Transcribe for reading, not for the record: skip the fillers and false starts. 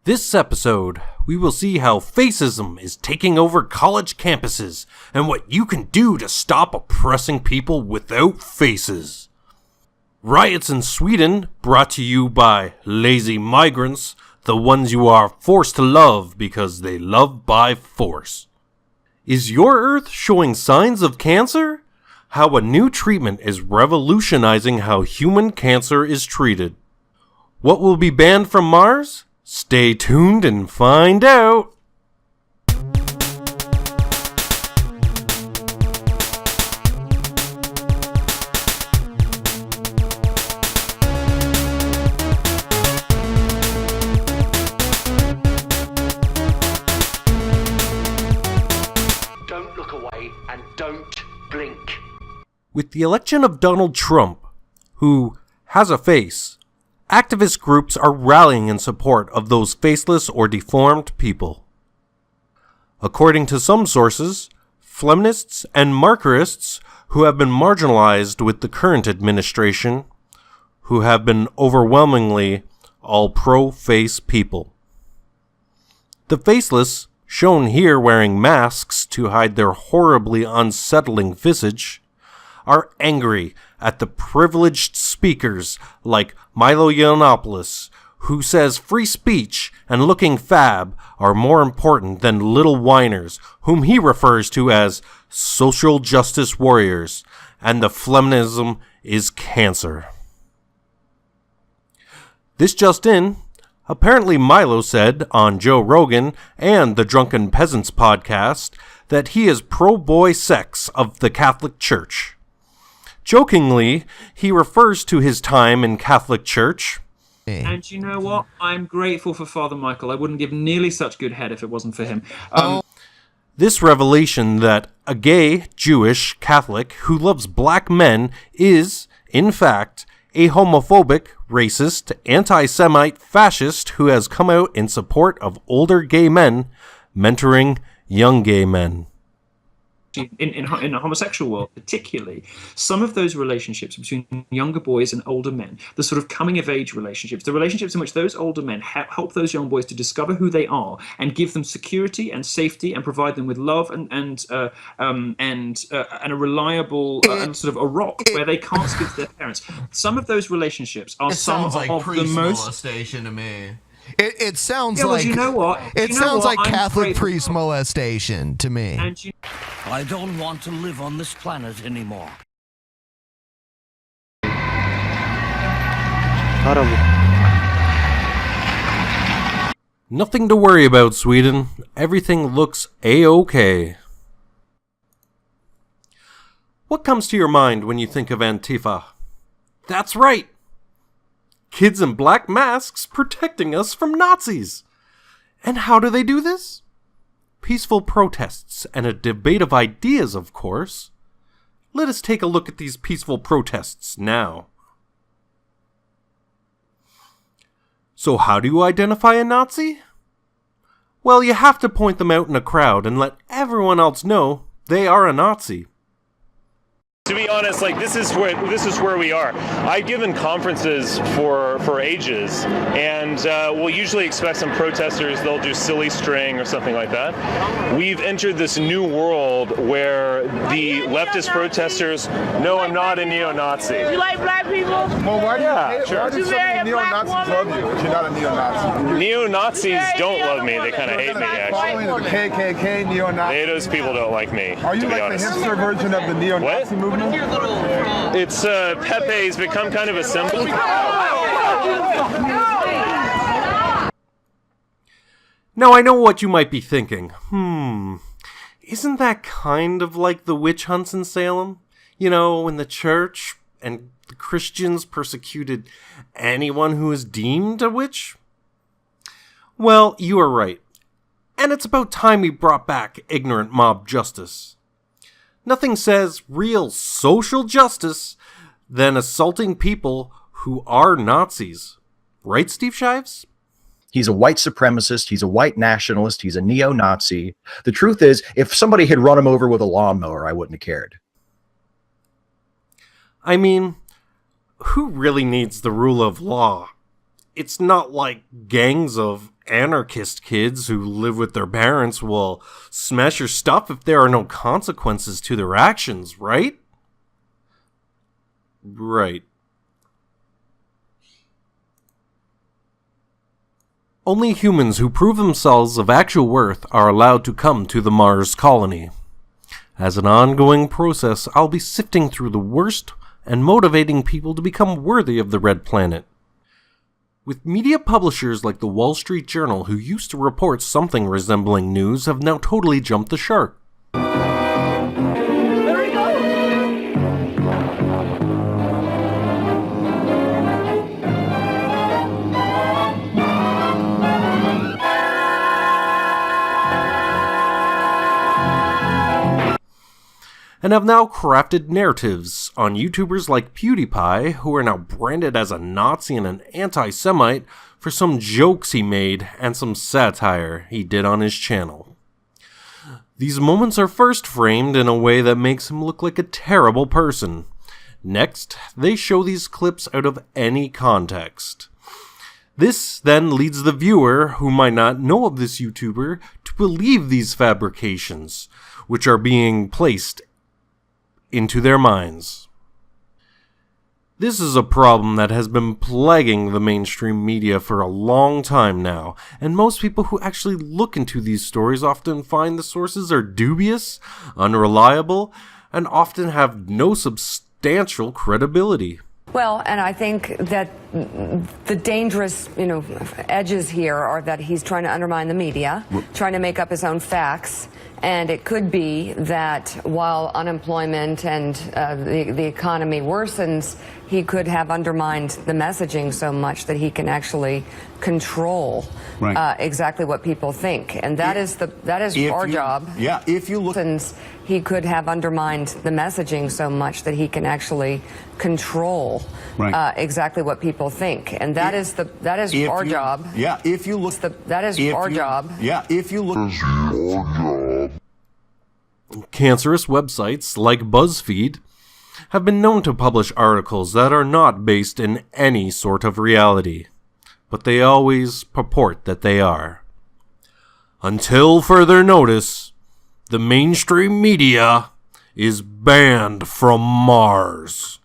This episode, we will see how fascism is taking over college campuses and what you can do to stop oppressing people without faces. Riots in Sweden, brought to you by lazy migrants, the ones you are forced to love because they love by force. Is your Earth showing signs of cancer? How a new treatment is revolutionizing how human cancer is treated. What will be banned from Mars? Stay tuned and find out! Don't look away and don't blink. With the election of Donald Trump, who has a face, activist groups are rallying in support of those faceless or deformed people. According to some sources, feminists and markerists who have been marginalized with the current administration, who have been overwhelmingly all pro-face people. The faceless, shown here wearing masks to hide their horribly unsettling visage, are angry at the privileged speakers like Milo Yiannopoulos, who says free speech and looking fab are more important than little whiners, whom he refers to as social justice warriors, and the feminism is cancer. This just in, apparently Milo said on Joe Rogan and the Drunken Peasants podcast that he is pro-boy sex of the Catholic Church. Jokingly, he refers to his time in Catholic Church. And you know what? I'm grateful for Father Michael. I wouldn't give nearly such good head if it wasn't for him. This revelation that a gay, Jewish, Catholic who loves black men is, in fact, a homophobic, racist, anti-Semite fascist who has come out in support of older gay men mentoring young gay men. In the homosexual world, particularly, some of those relationships between younger boys and older men, the sort of coming-of-age relationships, the relationships in which those older men help those young boys to discover who they are and give them security and safety and provide them with love and a reliable and sort of a rock where they can't speak to their parents. Some of those relationships are some of the most molestation to me. It sounds well, like you know what? It sounds like Catholic priest molestation to me. I don't want to live on this planet anymore. Nothing to worry about, Sweden. Everything looks A-OK. What comes to your mind when you think of Antifa? That's right! Kids in black masks protecting us from Nazis. And how do they do this? Peaceful protests and a debate of ideas, of course. Let us take a look at these peaceful protests now. So how do you identify a Nazi? Well, you have to point them out in a crowd and let everyone else know they are a Nazi. To be honest, like this is where we are. I've given conferences for ages, and we'll usually expect some protesters. They'll do silly string or something like that. We've entered this new world where the leftist protesters. No, I'm not a neo-Nazi. You like black people? Well, why do Why do so many neo-Nazis love you if you're not a neo-Nazi? Neo-Nazis don't love me. They kind of hate me, actually. Following the KKK, neo-Nazi. Those people don't like me. Are you to be like honest. the hipster version of the neo-Nazi movement? It's Pepe's become kind of a symbol. Now I know what you might be thinking. Isn't that kind of like the witch hunts in Salem? You know, when the church and the Christians persecuted anyone who was deemed a witch? Well, you are right. And it's about time we brought back ignorant mob justice. Nothing says real social justice than assaulting people who are Nazis. Right, Steve Shives? He's a white supremacist. He's a white nationalist. He's a neo-Nazi. The truth is, if somebody had run him over with a lawnmower, I wouldn't have cared. I mean, who really needs the rule of law? It's not like gangs of anarchist kids who live with their parents will smash your stuff if there are no consequences to their actions, right? Right. Only humans who prove themselves of actual worth are allowed to come to the Mars colony. As an ongoing process, I'll be sifting through the worst and motivating people to become worthy of the Red Planet. With media publishers like the Wall Street Journal, who used to report something resembling news, have now totally jumped the shark. There he goes! And have now crafted narratives on YouTubers like PewDiePie, who are now branded as a Nazi and an anti-Semite for some jokes he made and some satire he did on his channel. These moments are first framed in a way that makes him look like a terrible person. Next, they show these clips out of any context. This then leads the viewer, who might not know of this YouTuber, to believe these fabrications, which are being placed into their minds. This is a problem that has been plaguing the mainstream media for a long time now, and most people who actually look into these stories often find the sources are dubious, unreliable, and often have no substantial credibility. Well, and I think that the dangerous, edges here are that he's trying to undermine the media, trying to make up his own facts. And it could be that while unemployment and the economy worsens, he could have undermined the messaging so much that he can actually control exactly what people think. And that is our job. Yeah, if you look, he could have undermined the messaging so much that he can actually control exactly what people think. And that is our job. Yeah, if you look, that is our job. Yeah, if you look. Cancerous websites like BuzzFeed have been known to publish articles that are not based in any sort of reality, but they always purport that they are. Until further notice, the mainstream media is banned from Mars.